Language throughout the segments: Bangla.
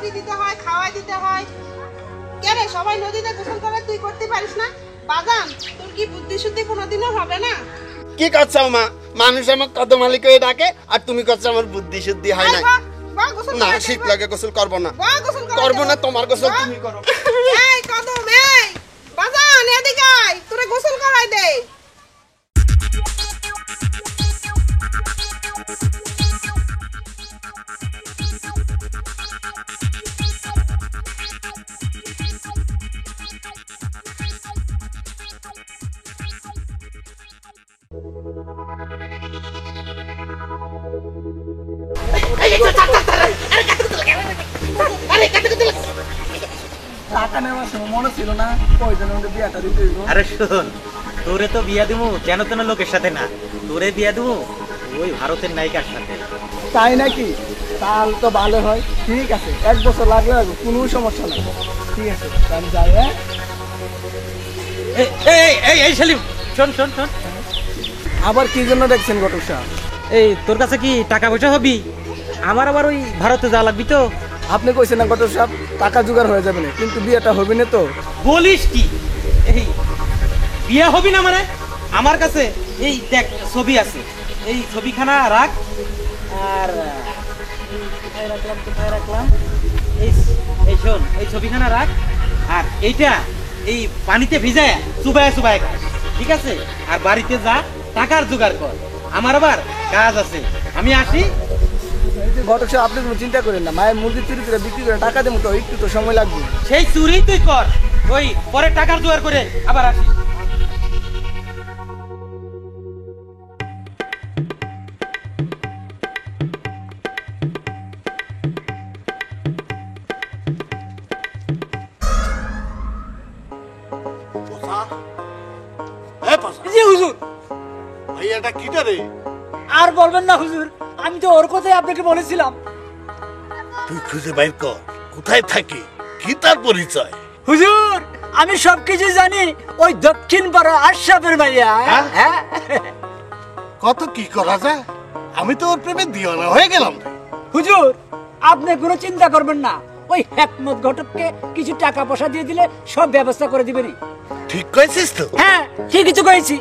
পানি দিতে হয়, খাওয়াই দিতে হয়। কেন সবাই নদীতে গোসল করে, তুই করতে পারিস না? বাজান, তোর কি বুদ্ধি শুদ্ধি কোনোদিনও হবে না? কি করছো মা? মানুষ আমার কদম আলী করে ডাকে আর তুমি করছো আমার বুদ্ধি শুদ্ধি হয় না। না, শীত লাগে, গোসল করবো না, করবো না, তোমার গোসল তুমি করো। এই কদম, এই বাজান, এদিকে আয়, তোরে গোসল করাই দে। টাকা নেওয়ার সময় মনে ছিল না কয়জনের মধ্যে বিয়াটা দিতে হইব? আরে শোন, তোরে তো বিয়া দিমু যেন তেন লোকের সাথে না, তোরে বিয়া দিমু ওই ভারতের নায়িকার সাথে। তাই নাকি? তাহলে তো ভালো হয়। ঠিক আছে, 1 বছর লাগলে লাগবে, কোনো সমস্যা নাই। ঠিক আছে, আমি যাই। হ্যাঁ, এই সেলিম, শোন শোন শোন, আবার কি জন্য দেখছেন ঘটক সাহেব? এই তোর কাছে কি টাকা পয়সা হবি? আমার আবার ওই ভারতে যাওয়া লাগবি তো। আপনি কইছেন না ঘটক সাহেব টাকা জোগাড় হয়ে যাবে না, কিন্তু বিয়েটা হবে না তো। বলিস কি? এই বিয়া হবি না মানে? আমার কাছে এই দেখ ছবি আছে, এই ছবিখানা রাখ। আর কোথায় রাখলাম? এই শোন, এই ছবিখানা রাখ। আর এইটা এই পানিতে ভিজায় চুবায় চুবায় খাস, ঠিক আছে? আর বাড়িতে যা, টাকার জোগাড় কর, আমার আবার কাজ আছে, আমি আসি। এই যে ঘটক সাহেব, আপনি কোনো চিন্তা করেন না, মায়ের মুরগি চুরি করে বিক্রি করে টাকা দেবো তো, একটু তো সময় লাগবে। সেই চুরি তুই কর, ওই পরে টাকার জোগাড় করে আবার আসি। আর বলবেন না হুজুর, আমি তো ওর কথাই আপনাকে বলেছিলাম। তুই খুঁজে বাইর কর কোথায় থাকে, কি তার পরিচয়। হুজুর, আমি সবকিছু জানি, ওই দক্ষিণ পাড়া আশরাফের ভাইয়া। হ্যাঁ, কত কি করা যায়, আমি তো ওর প্রেমে দিওয়ানা হয়ে গেলাম। হুজুর আপনি কোনো চিন্তা করবেন না, ওই হেকমত ঘটককে কিছু টাকা পয়সা দিয়ে দিলে সব ব্যবস্থা করে দিবেনি। ঠিক কইছিস তো? হ্যাঁ, ঠিকই তো কইছি।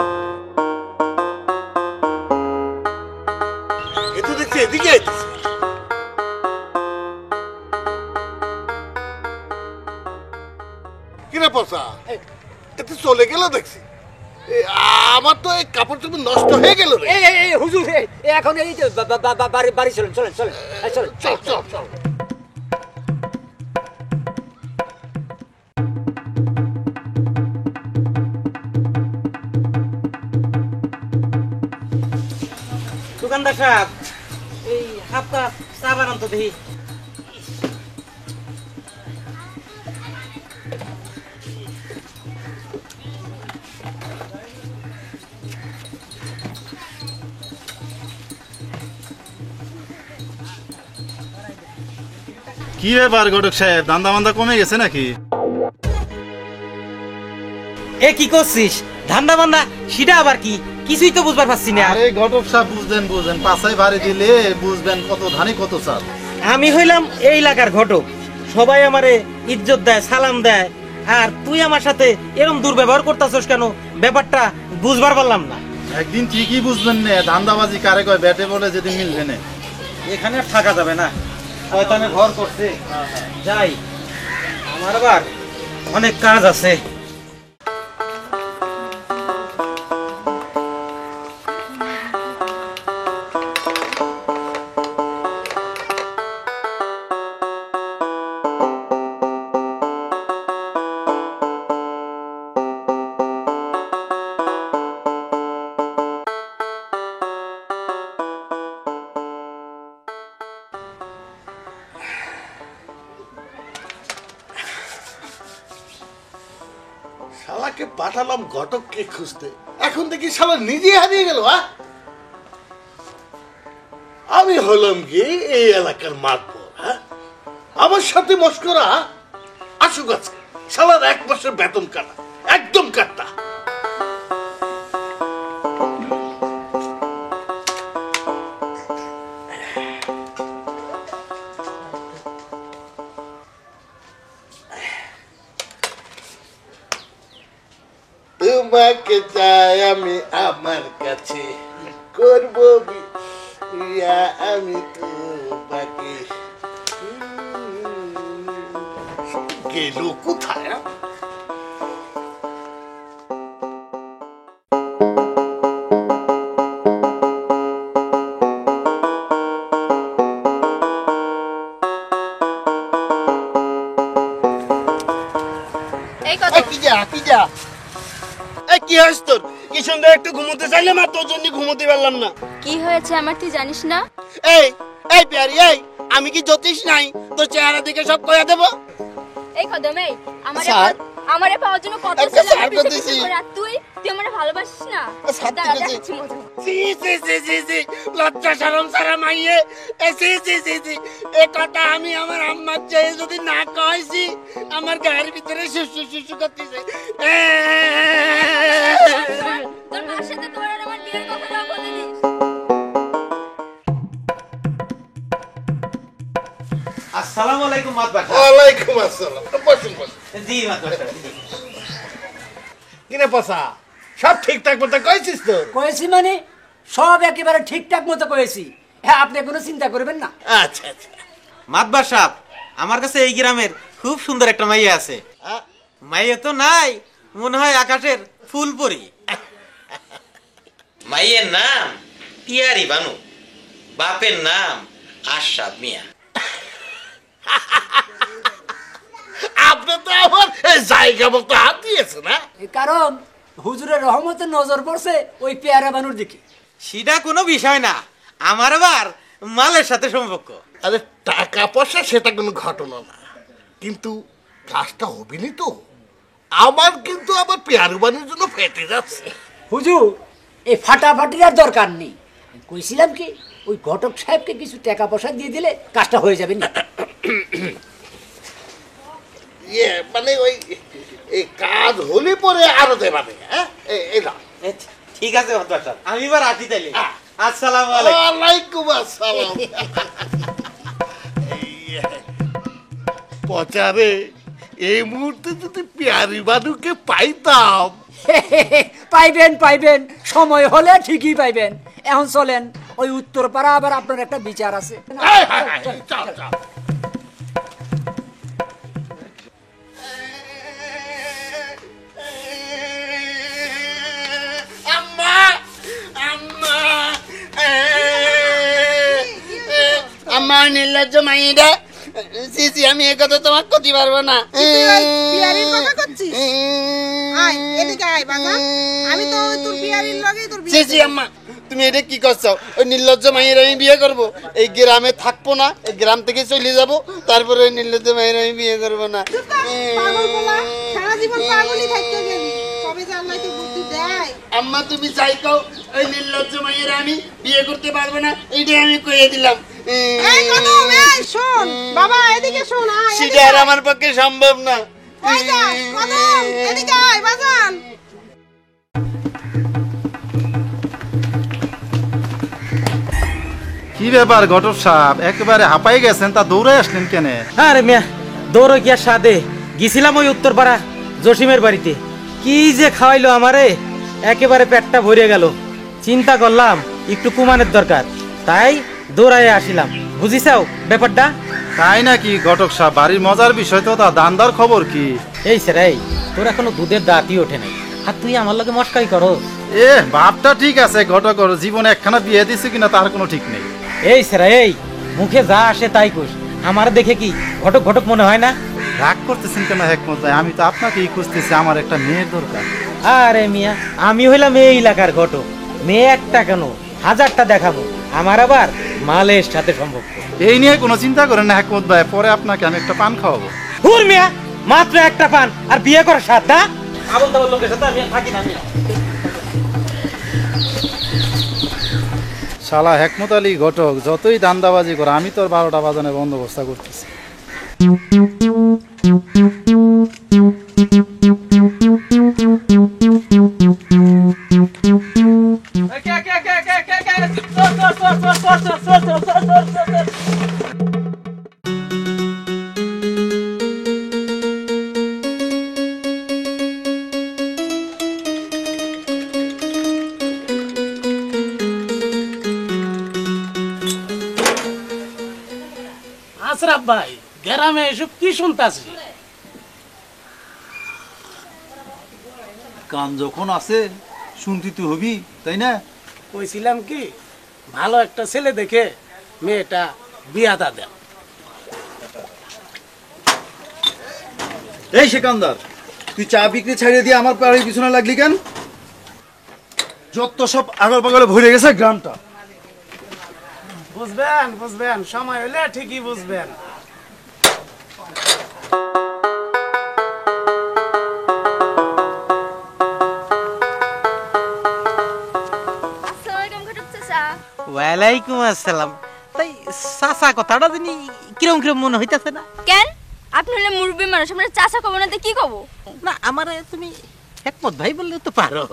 এতো দেখছি এদিকে আইতেছে। কিরে পচা, এত চলে গেল দেখছি। আমার তো এই কাপড় চোপড় নষ্ট হয়ে গেল রে। এই হুজুর, এখন এই যে বাড়ি চলেন চলেন চলেন চলেন চল চল চল। দোকানদার সাহেব, এই হাফ কাপ চা বানান তো দেখি। কি ব্যাপার ঘটক সাহেব, দান্দা মান্দা কমে গেছে নাকি? এ কি করছিস? ধান্দা বান্দা সেটা আবার কি? কিছুই তো বুঝবার পারছি না। আরে ঘটক সাহেব, বুঝবেন পাছায় ভারী দিলে বুঝবেন কত ধানে কত চাল। আমি হইলাম এই এলাকার ঘটক, সবাই আমারে ইজ্জত দেয়, সালাম দেয়, আর তুই আমার সাথে এরকম দুর্ব্যবহার করতেছস কেন? ব্যাপারটা বুঝবার পারলাম না। একদিন ঠিকই বুঝবেন না, ধান্দাবাজি কারে কয় ব্যাটে বলে যেদিন মিলবে না। এখানে আর থাকা যাবে না, শয়তানে ঘর করছে। যাই, আমার আবার অনেক কাজ আছে। শালাকে পাঠালাম ঘটককে খুঁজতে, এখন দেখি শালা নিজে হারিয়ে গেল। আমি হলাম গিয়ে এই এলাকার মাতবর। আমার সাথে মস্করা, আসুক আছে শালার 1 মাসের বেতন কাটা, একদম কাটা। তোমাকে চাই আমি আমার কাছে করব বিয়া আমি তোমাকে গেল কোথায় কি যা কি হয়েছে তোর? কি সুন্দর একটু ঘুমোতে চাইলাম আর তোর জন্য ঘুমোতে পারলাম না। কি হয়েছে আমার তুই জানিস না? এই এই প্যারি, এই আমি কি জ্যোতিষ নাই তোর চেহারা দেখে সব কইয়া দেবো? এই কদম, এই স্যার। আমারে পাওয়ার জন্য কত একটা ছেলে স্যার আমার পিছে করতেছি। পিছে ঘোরে, আর তুই আমারে ভালোবাসিস না? স্যার দাঁড়া, করতেছি। দেখাচ্ছি মজা। সি সি সি সি সি লজ্জা শরম সারা মাইয়ে এ সি সি সি সি এ কথা আমি আমার আম্মার চেয়ে যদি না কইছি আমার গায়ের ভিতরে শিশু শিশু করতেছে। তোর মার সাথে তোর আর আমার বিয়ের কথাটা বলে দিস। আসসালামু আলাইকুম মাতবার সাহেব। ওয়ালাইকুম আসসালাম বসুন বসুন জি মাতবার সাহেব, জি। কিনে পসা সব ঠিকঠাক মতো কইছিস তো কয়েছি মানে সব একেবারে ঠিকঠাক মতো কয়েছি। হ্যাঁ, আপনি কোনো চিন্তা করবেন না। আচ্ছা আচ্ছা মাতবার সাহেব, আমার কাছে এই গ্রামের খুব সুন্দর একটা মাইয়া আছে। মাইয়া তো নাই, মনে হয় আকাশের ফুল পরি। মাইয়ের নাম টিয়ারি বানু, বাপের নাম আশরাফ মিয়া। আপনি তো আমার জায়গা মতো হাত দিয়েছে না কারণ হুজুরের রহমতের নজর পড়ছে ওই পেয়ারা বানুর দিকে। সেটা কোনো বিষয় না, আমার আবার মালের সাথে সম্পর্ক। আরে টাকা পয়সা সেটা কোনো ঘটনা না, কিন্তু কাজটা হবিনি তো আমার, কিন্তু আবার পেয়ারুবানির জন্য ফেটে যাচ্ছে। হুজুর, এই ফাটাফাটির আর দরকার নেই। কইছিলাম কি, ওই ঘটক সাহেবকে কিছু টাকা পয়সা দিয়ে দিলে কাজটা হয়ে যাবে না? ইয়ে মানে ওই এই কাজ হলে পরে আরো দেবাবে। হ্যাঁ এই না ঠিক আছে মাতবার সাহেব, আমি এবার আসি তাইলে। আসসালামু আলাইকুম। ওয়ালাইকুম আসসালাম। পচারে এই মুহূর্তে যদি পেয়ারি বানুকে পাইতাম। পাইবেন, সময় হলে ঠিকই পাইবেন। এখন চলেন, ওই উত্তরপাড়া আবার আপনার একটা বিচার আছে। চল চল আম্মা আম্মা আম্মা নির্লজ্জ মাইরা সিসি, আমি এ কথা তোমাকে করতে পারবো না। তুই ওই বিয়ারির কথা করছিস? আয় এদিকে আয় বাবা, আমি তো তোর বিয়ারির লগে তোর বিয়ে সিসি আম্মা, তুমি এটা কি করছো? ওই নির্লজ্জ মাইয়ের আমি বিয়ে করব? এই গ্রামে থাকবো না, এই গ্রাম থেকে চলে যাব, তারপরে ওই নির্লজ্জ মাইয়ের আমি বিয়ে করবো না। পাগল বলা, সারা জীবন পাগলই থাকতে গেলি, কবে যে আল্লাহ তোর বুদ্ধি দেয়। আম্মা তুমি চাই কও, ওই নির্লজ্জ মাইয়ের আমি বিয়ে করতে পারবো না, এইটাই আমি কইয়ে দিলাম। এই কদম, এই শোন বাবা, এদিকে শোন। আয় সেটা আর আমার পক্ষে সম্ভব না। ওই যা কদম, এদিকে আয় বাজান। কি ব্যাপার ঘটক সাহেব, একেবারে হাঁপাই গেছেন, তা দৌড়ে আসলেন কেন? আরে মিয়া, দৌড় গিয়া সাদে গেছিলাম ওই উত্তরপাড়া জসিমের বাড়িতে। কি যে খাওয়াইলো আমারে, একেবারে পেটটা ভরে গেল। চিন্তা করলাম একটু কুমানের দরকার, তাই দৌড়াইয়া আসিলাম। বুঝিসাও ব্যাপারটা? তাই নাকি ঘটক সাহেব? বাড়ির মজার বিষয় তো তা, দান্দার খবর কি? এই স্যার, এই তোর এখনো দুধের দাঁতই ওঠে নাই, আর তুই আমার লগে মস্কাই করো। এ ভাবটা ঠিক আছে ঘটক, জীবনে একখানা বিয়ে দিছে কিনা তার কোনো ঠিক নেই। এই স্যার, এই মুখে যা আসে তাই কোস, আমার দেখে কি ঘটক ঘটক মনে হয় না? রাগ করতেছেন কেন হেকমত ভাই? আমি তো আপনাকেই খুঁজতেছি, আমার একটা মেয়ের দরকার। আরে মিয়া, আমি হইলাম এই এলাকার ঘটক, মেয়ে একটা কেন, হাজারটা দেখাবো। আমার আবার মালের সাথে সম্পর্ক। এই নিয়ে কোনো চিন্তা করেন না হেকমত ভাই, পরে আপনাকে আমি একটা পান খাওয়াবো। হুর মিয়া, মাত্র একটা পান আর বিয়ে করার সাথ না? আবল তাবল লোকের সাথে আমি থাকি না। শালা হেকমত আলী ঘটক যতই দান্দাবাজি করে, আমি তোর 12টা বাজানোর বন্দোবস্ত করতেছি। ভাই গ্রামে এসব কি শুনতাছি? কান যখন আছে শুনতি তো হবি, তাই না? কইছিলাম কি ভালো একটা ছেলে দেখে মেয়েটা বিয়াটা দেন। এই সেকান্দার, তুই চা বিক্রি ছাড়িয়ে দিয়ে আমার বাড়ির পিছনে লাগলি কেন? যত সব আগল পাগলে ভরে গেছে গ্রামটা। বুঝবেন বুঝবেন, সময় হলে ঠিকই বুঝবেন। আসসালামু আলাইকুম ঘটক চাচা। ওয়ালাইকুম আসসালাম। তাই চাচা কথাটা জানি কিরম কিরম মনে হইতাছে না? কেন আপনি হলে মুরব্বী মানুষ, আপনার চাচা কব না তো কি কব? না আমারে তুমি হেকমত ভাই বললে তো পারো।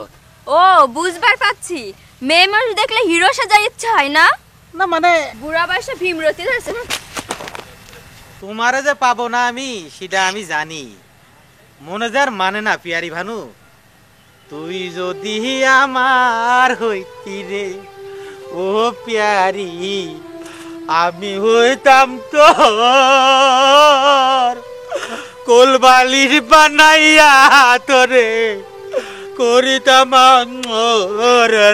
ও বুঝবার পাচ্ছি, মেয়ে মানুষ দেখলে হিরো সাজার ইচ্ছা হয় না? না মানে বুড়া বয়সে ভীমরতি ধরেছে না? তোমারে যে পাবো না আমি সেটা আমি জানি। মনে যার মানে না পিয়ারি ভানু, তুই যদি আমার হইতি রে ও পিয়ারি, আমি হইতাম তোর কোলবালির বানাইয়া তোরে করিতাম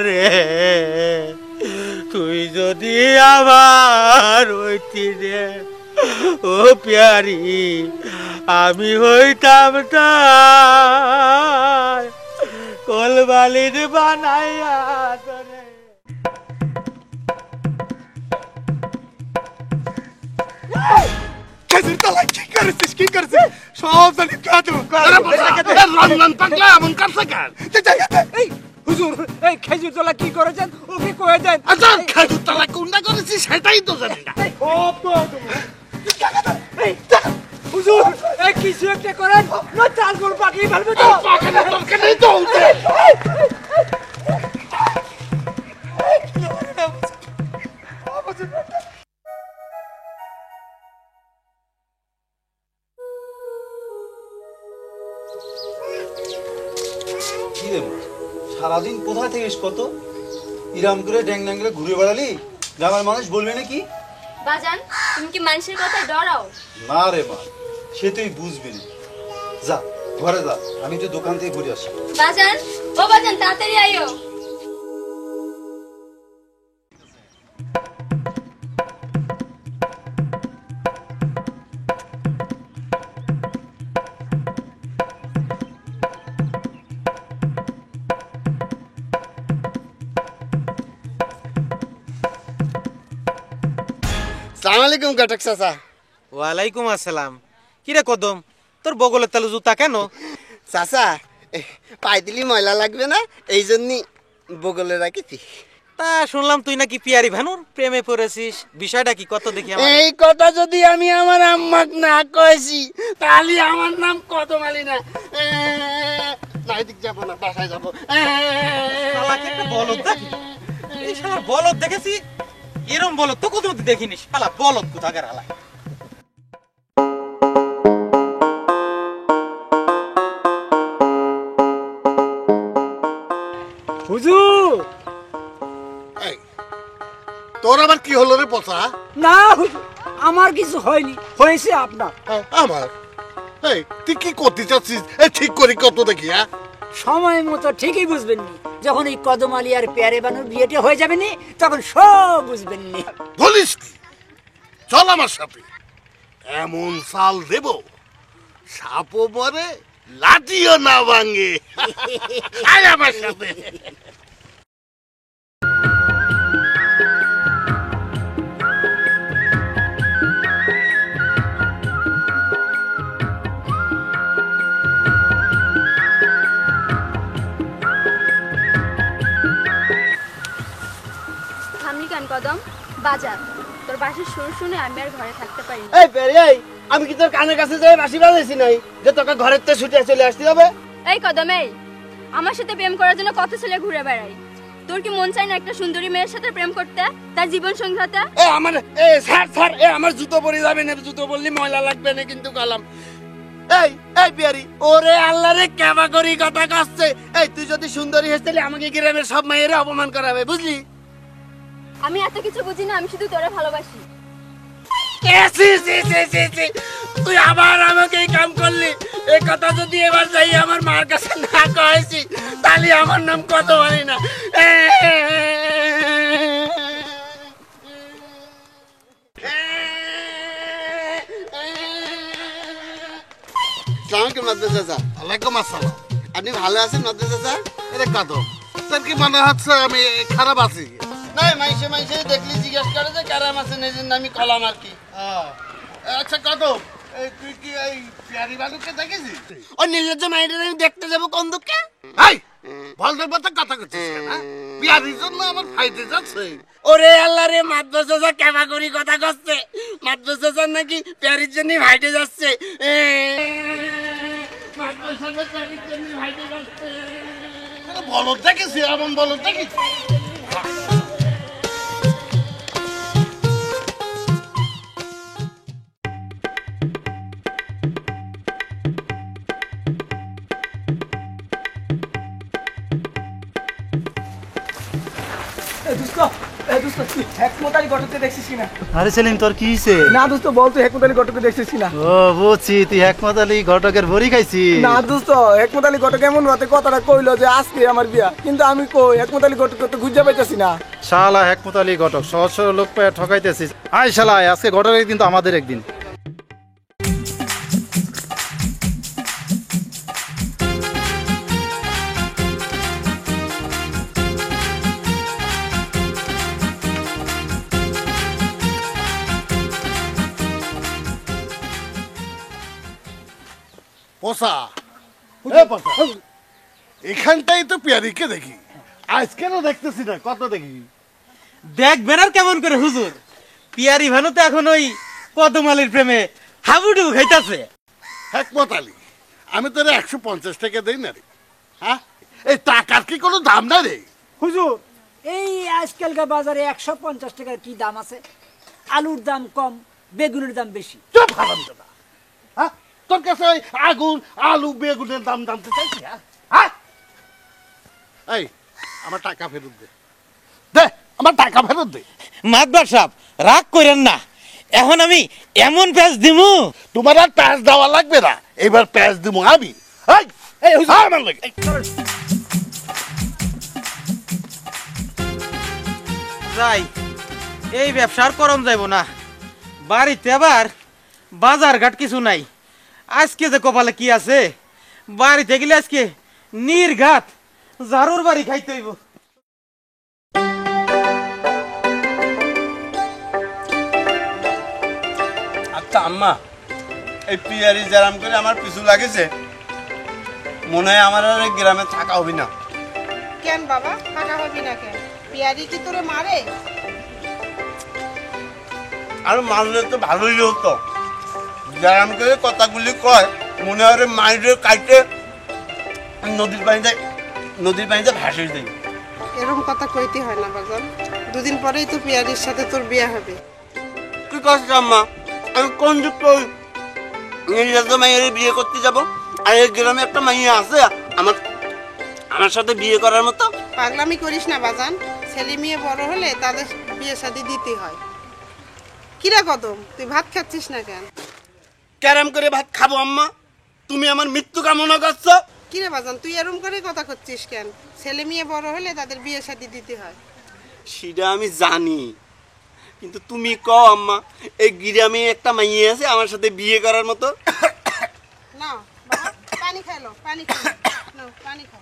রে। তুই যদি আমার হইতি রে ও পিয়ারি, আমি হইতাম তার কোলবালির বানাইয়া তোরে। খেজুর তলা কি করেছিস, কি করেছিস? সব জানি কাঁদো। রমজান পাগলা এমন করছে কেন? এই হুজুর, এই খেজুর তলা কি করেছেন ওকে কয়ে দেন। আচ্ছা খেজুর তলা কোনটা করেছিস সেটাই তো জানি না। হুজুর, এই কিছু একটা করেন, না চাল গোল পাকিয়ে ফেলবে তো। পাখানোর দরকার নেই তো। কি রে মা, সারাদিন কোথায় থাকিস? কত ইরাম করে ড্যাং ড্যাং করে ঘুরে বেড়ালি, গ্রামের মানুষ বলবে নাকি? বাজান তুমি কি মানুষের কথায় ডরাও? না রে মা, সে তুই বুঝবি না। যা ঘরে যা, আমি তো দোকান থেকে ঘুরে আসি। বাজান, ও বাজান তাড়াতাড়ি আইও। সালাম আলাইকুম ঘটক চাচা। ওয়ালাইকুম আসসালাম। কিরে কদম, তোর বগলের তালে জুতা কেন? চাচা পাই দিলি ময়লা লাগবে না, এই জন্যই বগলে রাখিছি। তা শুনলাম তুই নাকি পিয়ারি ভানুর প্রেমে পড়েছিস, বিষয়টা কি কত দেখি আমার। এই কথা যদি আমি আমার আম্মাক না কইছি তাহলে আমার নাম কদম আলী না। না এদিক যাবো না, বাসায় যাবো। শালাকে একটা বলদ দেখি, এই শালার বলদ দেখেছি, এরম বলদ তো কোথাও দেখিনি। শালা বলদ কোথাকার হালা। হুজুর, তোর আবার কি হলো রে পচা? না হুজুর, আমার কিছু হয়নি, হয়েছে আপনার। আমার এই তুই কি করতে চাচ্ছিস? এই ঠিক করি কত দেখি। হ্যাঁ সময় মতো ঠিকই বুঝবেন নি, যখন এই কদম আলী আর পেয়ারে বানুর বিয়েটা হয়ে যাবে নি তখন সব বুঝবেন নি। বলিস কি? চল আমার সাথে, এমন চাল দেব সাপও মরে লাঠিও না ভাঙে। আয় আমার সাথে। থামলি কেন কদম? বাজান, তোর বাসির সুর শুনে আমি আর ঘরে থাকতে পারি না। এই পেরি, এই আমি কি তোর কানের কাছে যাই বাঁশি বাজাইছি নাই যে তোকে ঘরের থেকে ছুটে চলে আসতে হবে? এই কদম, এই আমার সাথে প্রেম করার জন্য কত ছেলে ঘুরে বেড়াই, তোর কি মন চায় না একটা সুন্দরী মেয়ের সাথে প্রেম করতে, তার জীবন সঙ্গী হতে? এ আমার স্যার আমার জুতো পরে যাবে না, জুতো পরলে ময়লা লাগবে না কিন্তু কালাম। এই এই পিয়ারি, ওরে আল্লাহ রে কেমা করি কথা কাছে। এই তুই যদি সুন্দরী হস তাহলে আমাকে গ্রামের সব মেয়েরা অপমান করাবে, বুঝলি? আমি এত কিছু বুঝি না, আমি শুধু তোরে ভালোবাসি। তুই আবার আমাকে এই কাম করলি। এই কথা যদি এবার যাই আমার মার কাছে না কয়েছি তাহলে আমার নাম কত হয় না। সালামালাইকুম নদ্দে চাচা। ওয়ালাইকুম আসসালাম। আপনি ভালো আছেন নদ্দে চাচা? এটা কদম, তোর কি মনে হচ্ছে আমি খারাপ আছি? না, মাইসে দেখলি জিজ্ঞেস করে যে কারাম আছেন, এই জন্য আমি কলাম আর কি। আচ্ছা কদম, তুই কি এই পিয়ারি বালুকে দেখেছিস? ও নির্লজ্জ মাইন্ডের আমি দেখতে যাবো কোন দুঃখে? এই বলদের মতো কথা করছিস কেন? পিয়ারির জন্য আমার ফাইটে যাচ্ছে। ওরে আল্লাহ রে, মাদ্রাস চাচা কেমা করি কথা করছে। মাদ্রাস চাচার নাকি প্যারির জন্য ভাইটে যাচ্ছে। বলদ দেখেছি, এমন বলদ দেখেছি। দোস্ত তুই হেকমত আলী ঘটককে দেখছিস কিনা? আরে সেলিম, তোর কি হয়েছে? না দোস্ত বল, তুই হেকমত আলী ঘটককে দেখছিস কিনা? ও বুঝছি, তুই হেকমত আলী ঘটকের বড়ি খাইছি। না দোস্ত, হেকমত আলী ঘটক এমন রাতে কথাটা কইলো যে আজকে আমার বিয়া, কিন্তু আমি কই হেকমত আলী ঘটক তো খুঁজে পাইতেছি না। শালা হেকমত আলী ঘটক, সহজ সরল লোক পেয়ে ঠকাইতেছিস। আয় শালা, আজকে ঘটকের একদিন তো আমাদের একদিন। পোষা এখানটাই তো পিয়ারিকে দেখি, আজ কেন দেখতেছি না? কত দেখি দেখবেন আর কেমন করে হুজুর, পিয়ারি ভানু তো এখন ওই কদমালির প্রেমে হাবুডুবু খাইতাছে। হেকমত আলী, আমি তোর 150 টাকা দেই না রে। হ্যাঁ, এই টাকার কি কোনো দাম না রে? হুজুর, এই আজকালকার বাজারে 150 টাকার কি দাম আছে? আলুর দাম কম, বেগুনের দাম বেশি। চুপ হারামজাদা। হ্যাঁ, তোর কাছে ওই আগুন আলু বেগুনের দাম দামতে চাইছি? হ্যাঁ, এই আমার টাকা ফেরত দে, দে আমার টাকা ফেরত দে। মাতবার সাহেব রাগ করেন না, এখন আমি এমন প্যাচ দিমু। তোমার আর প্যাঁচ দেওয়া লাগবে না, এবার প্যাঁচ দিবো আমি। এই হুজুর আমার লাগে। যাই, এই ব্যবসার করম যাইব না। বাড়িতে আবার বাজার ঘাট কিছু নাই। আজকে যে কপালে কি আছে, বাড়িতে গেলে আজকে নির্ঘাত জারুর বাড়ি খাইতে হইব। আচ্ছা আম্মা, এই পিয়ারি জারাম করে আমার পিছু লাগেছে, মনে হয় আমার আর এই গ্রামে থাকা হবে না। কেন বাবা থাকা হবি না কেন? পিয়ারি কি তোরে মারে? আর মানলে তো ভালোই হতো। জারাম করে কথাগুলি কয়, মনে হয় মাইরে কাটে নদীর পানিতে ভাসিয়ে দেয়। এরকম কথা কইতে হয় না বাজান, দুদিন পরেই তো পিয়ারির সাথে তোর বিয়ে হবে। কি করছিস আম্মা? আমি কোন যুক্ত নির্লজ্জ মাইয়ের বিয়ে করতে যাব? আর এই গ্রামে একটা মাইয়া আছে আমার সাথে বিয়ে করার মতো? পাগলামি করিস না বাজান, ছেলে মেয়ে বড় হলে তাদের বিয়ে শাদী দিতে হয়। কিরা কদম, তুই ভাত খাচ্ছিস না কেন? ক্যারাম করে ভাত খাবো আম্মা? তুমি আমার মৃত্যু কামনা করছো? কিরে বাজান, তুই এরম করে কথা করছিস কেন? ছেলে মেয়ে বড় হলে তাদের বিয়ে শাদী দিতে হয়। সেটা আমি জানি, কিন্তু তুমি কও আম্মা, এই গ্রামে একটা মাইয়া আছে আমার সাথে বিয়ে করার মতো? না বাবা, পানি খাইলো, পানি খাইলো, নাও পানি খাও।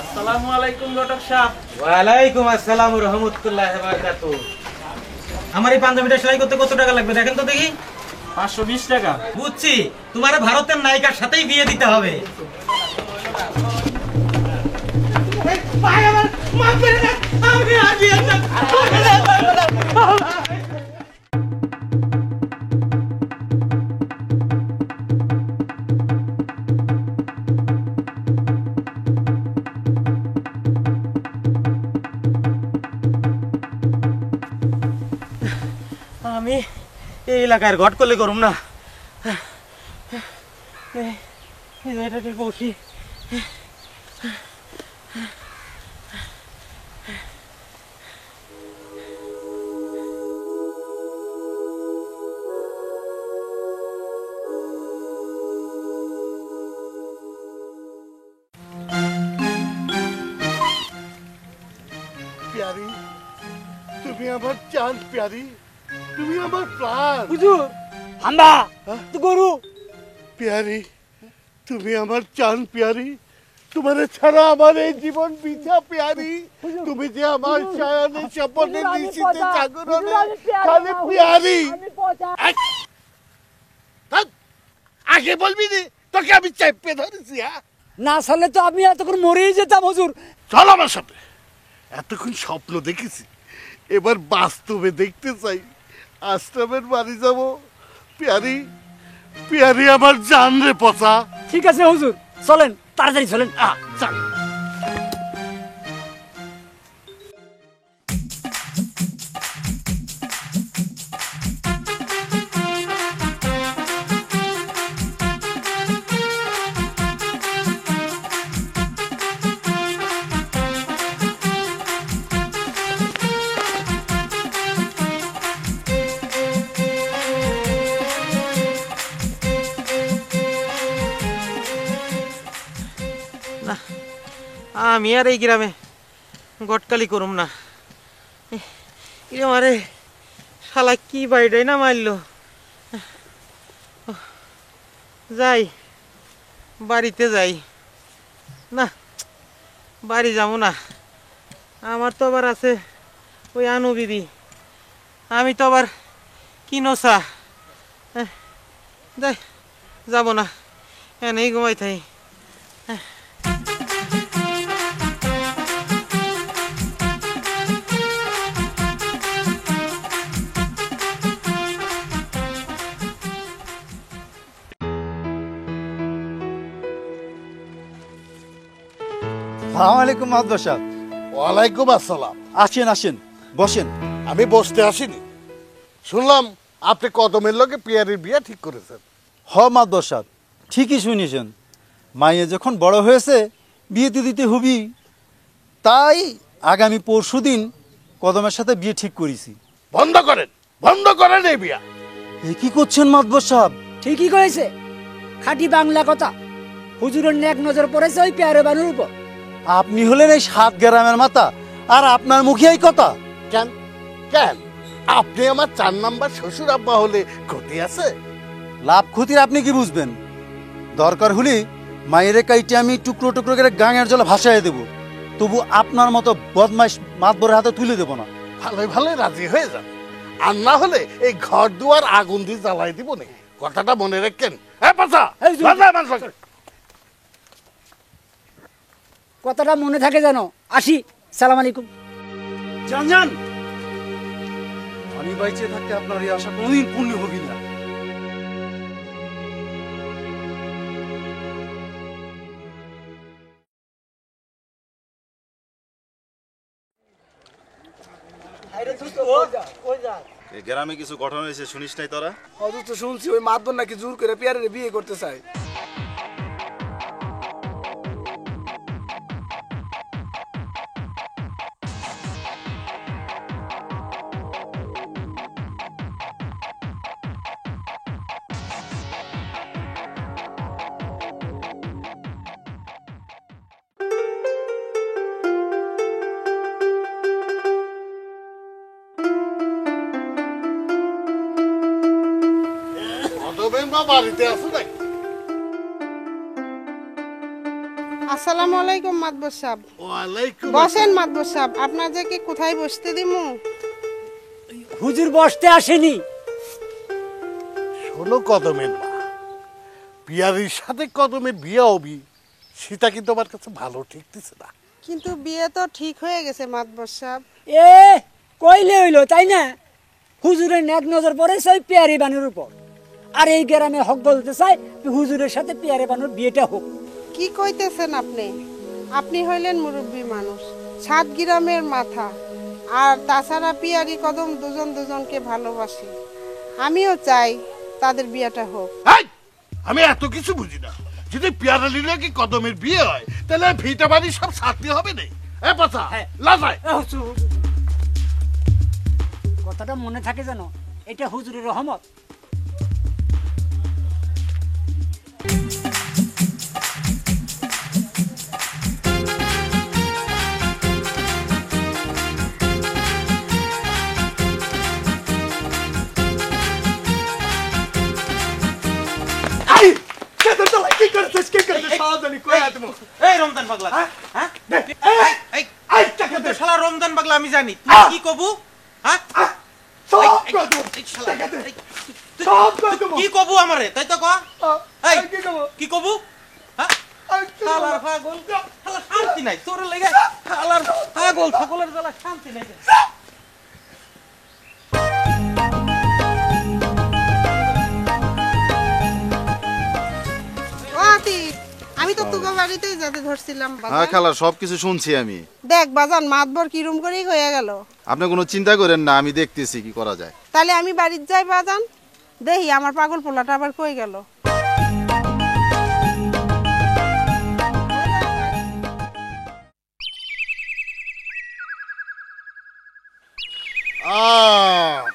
আসসালামু আলাইকুম ঘটক সাহেব। ওয়ালাইকুম আসসালাম ওয়া রাহমাতুল্লাহি ওয়া বারাকাতুহু। আমার এই পাঞ্জাবিটা সেলাই করতে কত টাকা লাগবে দেখেন তো দেখি। 520 টাকা। বুঝছি, তোমার ভারতের নায়িকার সাথেই বিয়ে দিতে হবে। এই এলাকার ঘট করলে করুম না। এটাকে বসি। প্যারি, তুমি আমার চাঁদ প্যারি, তুমি আমার প্রাণ। হুজুর আমরা তো গরু। প্যারি, তুমি আমার চাঁদ প্যারি, তোমার ছাড়া আমার এই জীবন বিছা প্যারি। তুমি যে আমার সায়নে স্বপনে নিশীতে জাগরণে কালে প্যারি। আগে বলবি নি, তোকে আমি চেপে ধরেছি। হ্যাঁ, না ছাড়লে তো আমি এতক্ষণ মরেই যেতাম হুজুর। চল আমার সাথে। এতক্ষণ স্বপ্ন দেখেছি, এবার বাস্তবে দেখতে চাই। আশ্রমের বাড়ি যাব। প্যারি, প্যারি আমার জান রে পচা। ঠিক আছে হুজুর, চলেন তাড়াতাড়ি চলেন। চল। আমি আর এই গ্রামে গটকালি করুম না। আরে শালা কি বাইডাই না মারলো। যাই, বাড়িতে যাই। না, বাড়ি যাবো না। আমার তো আবার আছে ওই আনু বিবি। আমি তো আবার কিনোসা। যাই, যাবো না, এনেই ঘুমাই থাই। সালাম আলাইকুম মাদবর সাহেব। ওয়ালাইকুম আসসালাম। আসেন আসেন, বসেন। আমি বসতে আসিনি, শুনলাম আপনি কদমের লগে পিয়ারির বিয়ে ঠিক করেছেন। হ মাদবর সাহেব, ঠিকই শুনেছেন। মাইয়ে যখন বড় হয়েছে বিয়ে তো দিতে হবি, তাই আগামী পরশুদিন কদমের সাথে বিয়ে ঠিক করেছি। বন্ধ করেন, বন্ধ করেন এই বিয়া। এ কি করছেন মাদবর সাহেব? ঠিকই কয়েছে, খাঁটি বাংলা কথা। হুজুরের নেক নজর পড়েছে ওই পেয়ারে বানুর উপর। আপনি হলেন এই 7 গ্রামের মাথা, আর আপনার মুখে এই কথা? কেন কেন আপনি আমার 4 নাম্বার শ্বশুর আব্বা হলে ক্ষতি আছে? লাভ ক্ষতির আপনি কি বুঝবেন? দরকার হলে মায়ের কাইটে আমি টুকরো টুকরো করে গাঙের জলে ভাসাইয়ে দেব, তবু আপনার মতো বদমাইশ মাতবরের হাতে তুলে দেব না। ভালোই ভালোই রাজি হয়ে যান, আর না হলে এই ঘর দুয়ার আগুন দিয়ে জ্বালাই দিব না। কথাটা মনে রাখেন। কথাটা মনে থাকে জানো। আসি, সালাম আলাইকুম। জান জান, আমি বাইচে থাকতে আপনার এই আশা কোনোদিন পূর্ণ হবি না। গ্রামে কিছু ঘটনা হয়েছে, শুনিস নাই তোরা? অথচ তো শুনছি ওই মাতবর নাকি জোর করে পেয়ারে বিয়ে করতে চায়। বাড়িতে আছো নাকি? আসসালামু আলাইকুম মাদবর সাহেব। ওয়ালাইকুম। বসেন মাদবর সাহেব, আপনার যে কি কোথায় বসতে দিমু? হুজুর বসতে আসেনি। শোনো কদমের মা, পিয়ারির সাথে কদমের বিয়ে হবি, সেটা কিন্তু আমার কাছে ভালো ঠেকতেছে না। কিন্তু বিয়ে তো ঠিক হয়ে গেছে মাদবর সাহেব। এ কইলে হইলো তাই না? হুজুরের নেক নজর পড়েছে ওই পেয়ারি বানুর উপর, আর এই গ্রামে হক বলতে চাই হুজুরের সাথে পেয়ারে বানুর বিয়েটা হোক। কি কইতেছেন আপনি? আপনি হইলেন মুরব্বী মানুষ, 7 গ্রামের মাথা, আর তাছাড়া পিয়ারি কদম দুজন দুজনকে ভালোবাসে। আমিও চাই তাদের বিয়েটা হোক। এই, আমি এত কিছু বুঝি না। যদি পেয়ারা লিলে কি কদমের বিয়ে হয় তাহলে ভিটা বাড়ি সব সাথে হবে না। এ পাছা লাজায় কথাটা মনে থাকে যেন, এটা হুজুরের রহমত। এই রমজান পাগলা, হ্যাঁ এই তোর শালা রমজান পাগলা আমি জানি তুই কি কবু, হ্যাঁ কি কবু আমারে, তাই তো কয় কি কবু, হ্যাঁ শালার পাগল, শালা শান্তি নাই তোর লাগা, শালার পাগল ছাগলের জ্বালা শান্তি নাই। ও আতিক, আমি তো তোকে বাড়িতেই যেতে ধরছিলাম হ্যাঁ বাজান। খালা সব কিছু শুনছি আমি। দেখ বাজান, মাতবর কিরম করেই হয়ে গেল। আপনি কোনো চিন্তা করেন না, আমি দেখতেছি কি করা যায়। তাহলে আমি বাড়িতে যাই বাজান, দেখি আমার পাগল পোলাটা আবার কই গেল।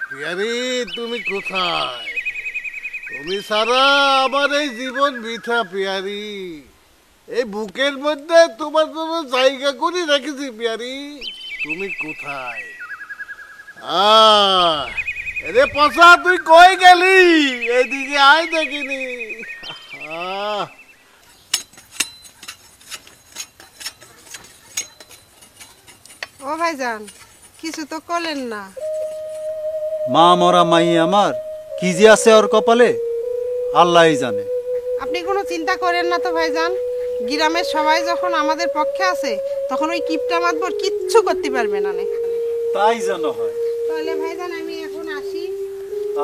পিয়ারি তুমি কোথায়? তুমি সারা আমার এই জীবন বৃথা পিয়ারি। এই বুকের মধ্যে তোমার জন্য জায়গা করে রেখেছি পিয়ারি। তুমি কোথায়? এরে পচা, তুই কই গেলি? এদিকে আয় দেখিনি। ও ভাইজান, কিছু তো করলেন না। মা মরা মাই আমার, কি যে আছে ওর কপালে আল্লাহই জানে। আপনি কোনো চিন্তা করেন না তো ভাইজান, গ্রামের সবাই যখন আমাদের পক্ষে আছে তখন ওই কিপটা মাতবর কিচ্ছু করতে পারবে না। তাই যেন হয়। তাহলে ভাইজান আমি এখন আসি।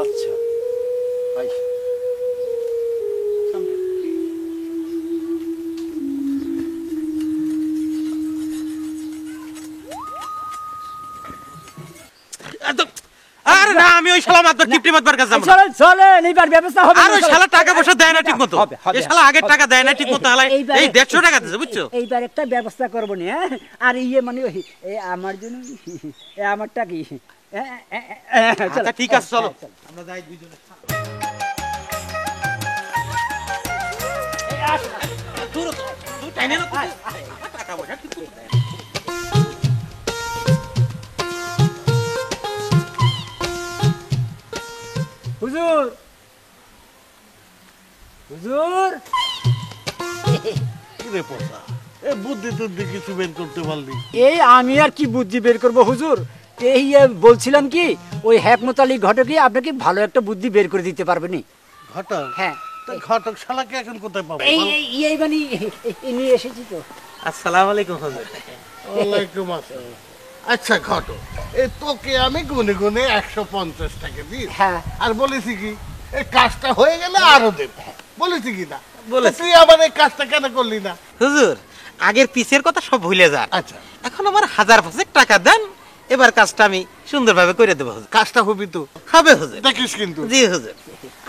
আচ্ছা আরে না, আমি ওই শালা মাতবার কিপটি মাতবার কাছে যাব না। চলেন চলেন, এইবার ব্যবস্থা হবে। আর ওই শালা টাকা পয়সা দেয় না ঠিক মতো, হবে, হবে। এই শালা আগের টাকা দেয় না ঠিক মতো, হালাই এই 150 টাকা দিছে বুঝছো। এইবার একটা ব্যবস্থা করবো নি, হ্যাঁ? আর ইয়ে মানে ওই আমার জন্য আমারটা কি, আচ্ছা ঠিক আছে, চলো আমরা যাই দুইজনে। তুই টাইনে না টাকা পয়সা ঠিক করে দেয়। হুজুর হুজুর, কিরে পচা, এ বুদ্ধি টুদ্ধি কিছু বের করতে পারলি? এই আমি আর কি বুদ্ধি বের করবো হুজুর, এই বলছিলাম কি ওই হেকমত আলী ঘটকে আপনাকে ভালো একটা বুদ্ধি বের করে দিতে পারবেনি। ঘটক? হ্যাঁ, ঘটক শালাকে এখন কোথায় পাবো? এই মানে নিয়ে এসেছি তো। আসসালামু আলাইকুম হুজুর। ওয়ালাইকুম আসসালাম। আচ্ছা ঘটক, এই তোকে আমি গুনে গুনে 150 টাকা দিই। হ্যাঁ। আর বলেছি কি এই কাজটা হয়ে গেলে আরো দেব, বলেছি কি না? বলেছি। তুই আবার এই কাজটা কেন করলি না? হুজুর আগের পিছের কথা সব ভুলে যান। আচ্ছা, এখন আমার 1000 টাকা দেন, এবার কাজটা আমি সুন্দরভাবে করে দেবো হুজুর। কাজটা হবি তো? হবে হুজুর। দেখিস কিন্তু। জি হুজুর,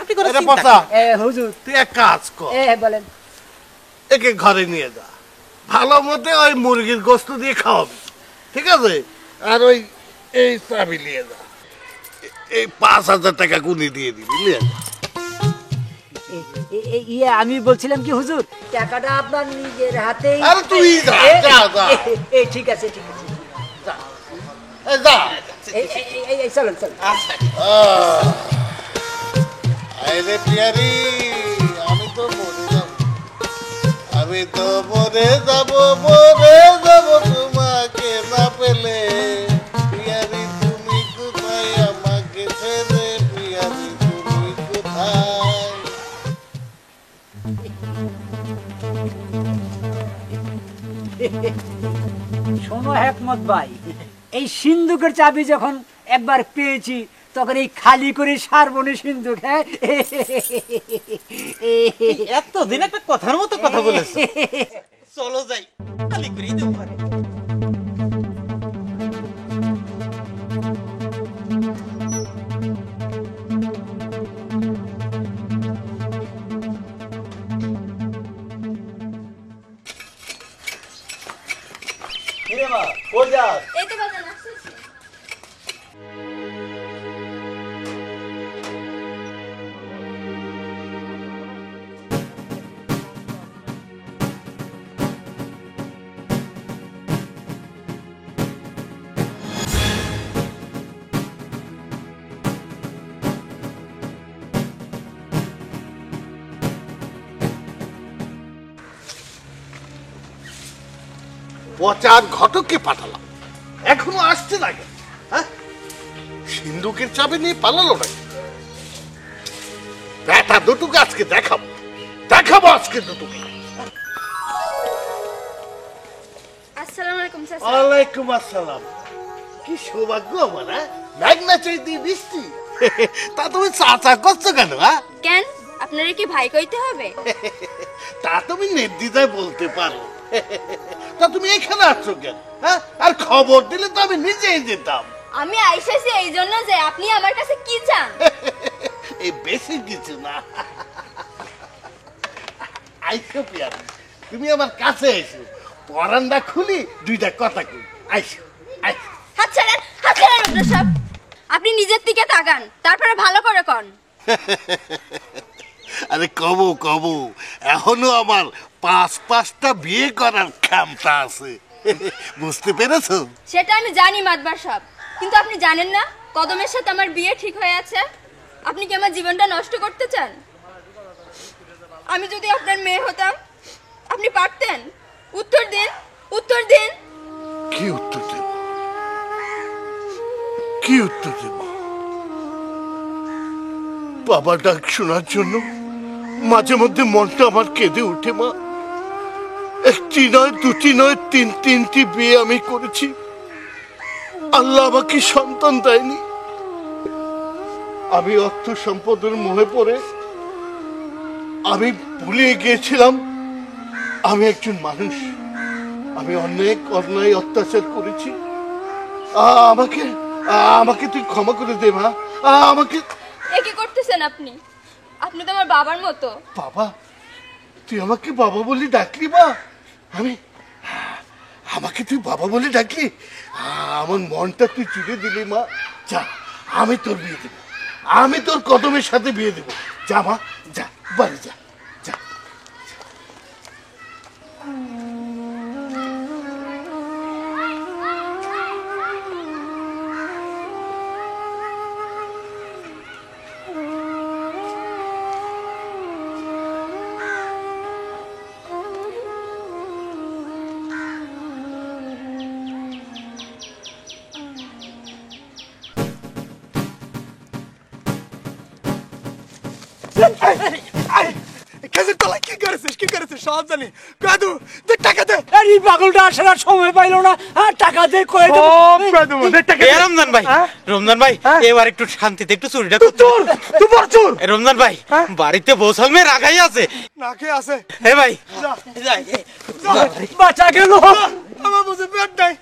আপনি কোনো আরে চিন্তা পচা, হুজুর তুই এক কাজ কর, বলেন। একে ঘরে নিয়ে যা, ভালো মতো ওই মুরগির গোস্ত দিয়ে খাওয়াবি, ঠিক আছে? আর ওই এই চাবি নিয়ে যা, এই 5000 টাকা গুনি দিয়ে দিবি, নিয়ে যা। ইয়ে আমি বলছিলাম কি হুজুর, টাকাটা আপনার নিজের হাতেই। আরে তুই যা, যা, যা। ঠিক আছে ঠিক আছে, এই যা। চলেন চলেন। আরে পিয়ারি, আমি তো মরে যাব, আমি তো মরে যাব, মরে যাব তোমাকে না পেলে। পিয়ারি তুমি কোথায় আমাকে ছেড়ে? পিয়ারি তুমি কোথায়? শোনো হেকমত ভাই, এই সিন্ধুকের চাবি যখন একবার পেয়েছি তখন এই খালি করে সারবনি সিন্ধুক। হ্যাঁ, এতদিন একটা কথার মতো কথা বলেছে। চলো যাই, খালি করেই দেবো ঘরে। কিরে মা কই যাস? এই তো বাজান আসতেছি। পচার ঘটককে পাঠালাম, এখনো আসছে না কেন? হ্যাঁ, সিন্ধুকের চাবি নিয়ে পালালো নাকি? ব্যাটা দুটোকে আজকে দেখাবো, দেখাবো আজকে দুটোকে। আসসালামু আলাইকুম চাচা। ওয়ালাইকুম আসসালাম। কি সৌভাগ্য আমার, হ্যাঁ? মেঘনা চাইতে বৃষ্টি। তা তুমি চা করছো কেন? হ্যাঁ, কেন আপনারা কি ভাই কইতে হবে? তা তুমি নির্দ্বিধায় বলতে পারো। তা তুমি এখানে আসছো কেন? হ্যাঁ, আর খবর দিলে তো আমি নিজেই যেতাম। আমি আইসেছি এই জন্য যে আপনি আমার কাছে কি চান? এই বেশি কিছু না। আইসো পিয়ার, তুমি আমার কাছে এসো, পরান্দা খুলি দুইটা কথা কই। আইসো আইসো। হাত ছাড়েন রুদ্র সাহেব। আপনি নিজের দিকে তাকান, তারপরে ভালো করে কন। আরে কবো এখনো আমার পাঁচটা বিয়ে করার ক্ষমতা আছে। বুঝতে পেরেছো? সেটা আমি জানি মাতবার সাহেব, কিন্তু আপনি জানেন না কদমের সাথে আমার বিয়ে ঠিক হয়ে আছে। আপনি কি আমার জীবনটা নষ্ট করতে চান? আমি যদি আপনার মেয়ে হতাম আপনি পারতেন? উত্তর দিন, উত্তর দিন। কি উত্তর দেব? কি উত্তর দেব? বাবা ডাক শোনার জন্য মাঝে মধ্যে মনটা আমার কেঁদে উঠে মা। একটি নয়, দুটি নয়, তিনটি বিয়ে আমি করেছি, আল্লাহ আমাকে সন্তান দেয়নি। আমি অর্থ সম্পদের মোহে পড়ে আমি ভুলে গিয়েছিলাম আমি একজন মানুষ। আমি অনেক অন্যায় অত্যাচার করেছি। আমাকে তুই ক্ষমা করে দে মা। আমাকে। এ কি করতেছেন আপনি? আপনি তো আমার বাবার মতো। বাবা? তুই আমাকে বাবা বলে ডাকলি মা? আমাকে তুই বাবা বলে ডাকলি? আমার মনটা তুই চুড়ে দিলি মা। যা, আমি তোর বিয়ে দেবো, আমি তোর কদমের সাথে বিয়ে দেবো। যা মা, যা বাড়ি যা, যা। কি করেছিস সব জানি। কাদু দে টাকা দে। এই পাগলটা আসার আর সময় পাইলো না। আর টাকা দে কই দেব? কাদু দে টাকা। এ রমজান ভাই এবার একটু শান্তিতে একটু চুরিটা চোর, তুই বড় চোর। রমজান ভাই বাড়িতে বৌসাল মেয়ে রাখাই আছে। না খেয়ে আছে। হে ভাই যাই, বাঁচা গেল। আমার বুঝে পেট নাই।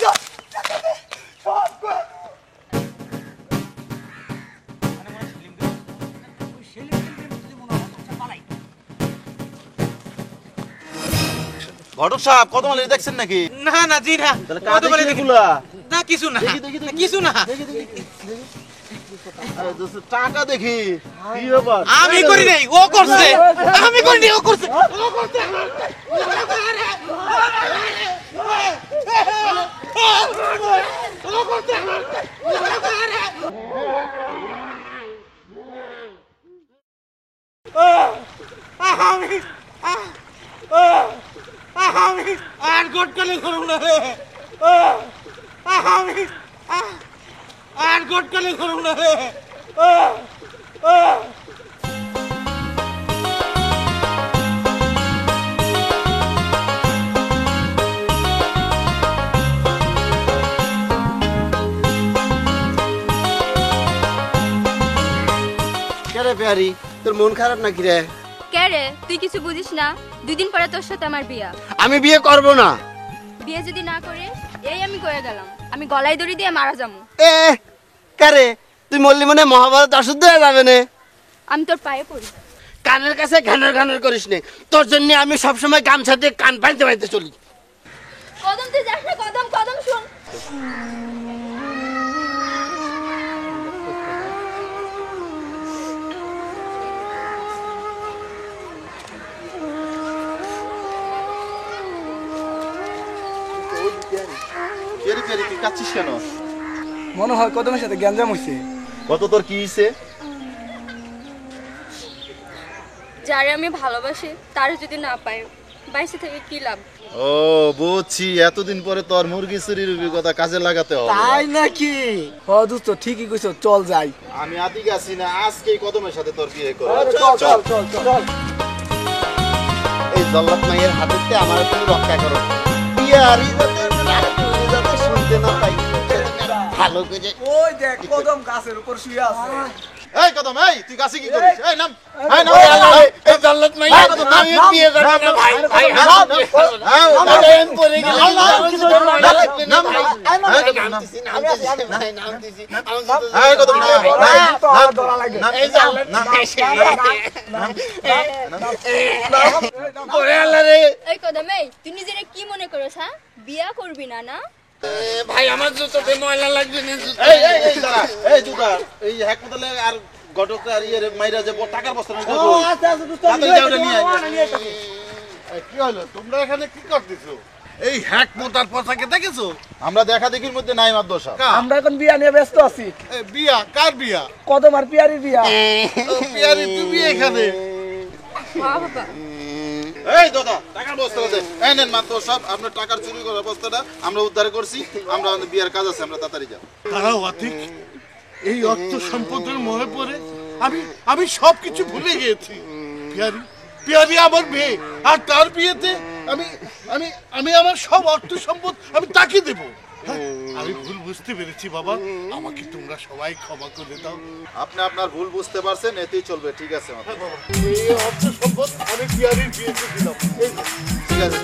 যা, টাকা দে। সব কই। ঘটক সাহেব কত মাল দেখছেন নাকি? না জি না। না কিছু না, কিছু না। টাকা দেখি কি ব্যাপার? আমি করি নাই, ও করছে। আমি করি নাই, ও করছে। আমি আর গটকালে করব না রে। আমি আর গটকালে করব না রে। কেরে পেয়ারি, তোর মন খারাপ নাকি রে? কে রে, তুই কিছু বুঝিস না? 2 দিন পরে তোর সাথে আমার বিয়া। আমি বিয়ে করব না। বিয়ে যদি না করিস, এই আমি কয়ে গেলাম, আমি গলায় দড়ি দিয়ে মারা যাবো। এ কারে, তুই মল্লি মনে মহাভারত অশুদ্ধ হয়ে যাবে না। আমি তোর পায়ে পড়ি। কানের কাছে ঘানের ঘানের করিস নে। তোর জন্য আমি সবসময় গামছা দিয়ে কান পাইতে পাইতে চলি। কদম তুই যাস না, কদম কদম শোন। পেরি পেরি তুই কাচ্ছিস কেন? মনে হয় কদমের সাথে গ্যাঞ্জাম হইছে। কত তোর কি হইছে? যারে আমি ভালোবাসি তার যদি না পাই বাইসে থেকে কি লাভ? ও বুঝছি, এতদিন পরে তোর মুরগি চুরির অভিজ্ঞতা কাজে লাগাতে হবে। তাই নাকি? হ দোস্ত ঠিকই কইছো, চল যাই। আমি আদি গেছি না, আজকেই কদমের সাথে তোর বিয়ে করব। চল চল চল চল। এই জল্লাদ মাইয়ের হাতেতে আমার তুমি রক্ষা করো। বিয়ারি যাতে শুনতে না পাই, ভালো করে। ওই দেখ কদম গাছের উপর শুয়ে আছে। এই কদম, এই তুই গাছে কি করিস? এই নাম, এই নাম, এই জল্লাদ মাইয়া আমি বিয়ে করব না ভাই। ভাই আমি পড়ে গেলাম। এই কদম না, ধরা লাগে। এই জল্লাদ ওরে আল্লাহ রে। এই কদম, এই তুই নিজেরে কি মনে করছ? হ্যাঁ, বিয়া করবি না না? ভাই আমার জুতোতে ময়লা লাগবে না। এই এই এই দাঁড়া, এই জুতা, এই হ্যাক বদলে আর গটক আর ইয়ের মাইরা যে টাকার বস্তা নিয়ে যাবো। আচ্ছা আচ্ছা দোস্ত তাড়াতাড়ি যাও, ওটা নিয়ে আয়। কি হলো, তোমরা এখানে কি করতেছো? এই হ্যাক মোতার পোশাকে দেখেছো? আমরা দেখা দেখির মধ্যে নাই মাদ্দর সাহেব। আমরা এখন বিয়া নিয়ে ব্যস্ত আছি। এই বিয়া কার বিয়া? কদম আর পিয়ারির বিয়া। ও পিয়ারি তুমি এখানে? হ্যাঁ বাবা। এই দাদা, টাকার বস্তা আছে। এই নেন মাদ্দর সাহেব, আপনার টাকার চুরি করা বস্তাটা আমরা উদ্ধার করছি। আমরা আমাদের বিয়ার কাজ আছে, আমরা তাড়াতাড়ি যাও। দাঁড়াও আতিক, এই অর্থ সম্পদের মোহে পড়ে আমি সবকিছু ভুলে গিয়েছি। পিয়ারি পিয়ারি আমার মেয়ে, আর তার বিয়েতে আমি আমি আমি আমার সব অর্থ সম্পদ আমি তাকে দেব। হ্যাঁ, আমি ভুল বুঝতে পেরেছি বাবা, আমাকে তোমরা সবাই ক্ষমা করে দাও। আপনি আপনার ভুল বুঝতে পারছেন, এতেই চলবে। ঠিক আছে মাদ্দর। এই অর্থ সম্পদ আমি পিয়ারির বিয়েতে দিলাম। এই যে, ঠিক আছে।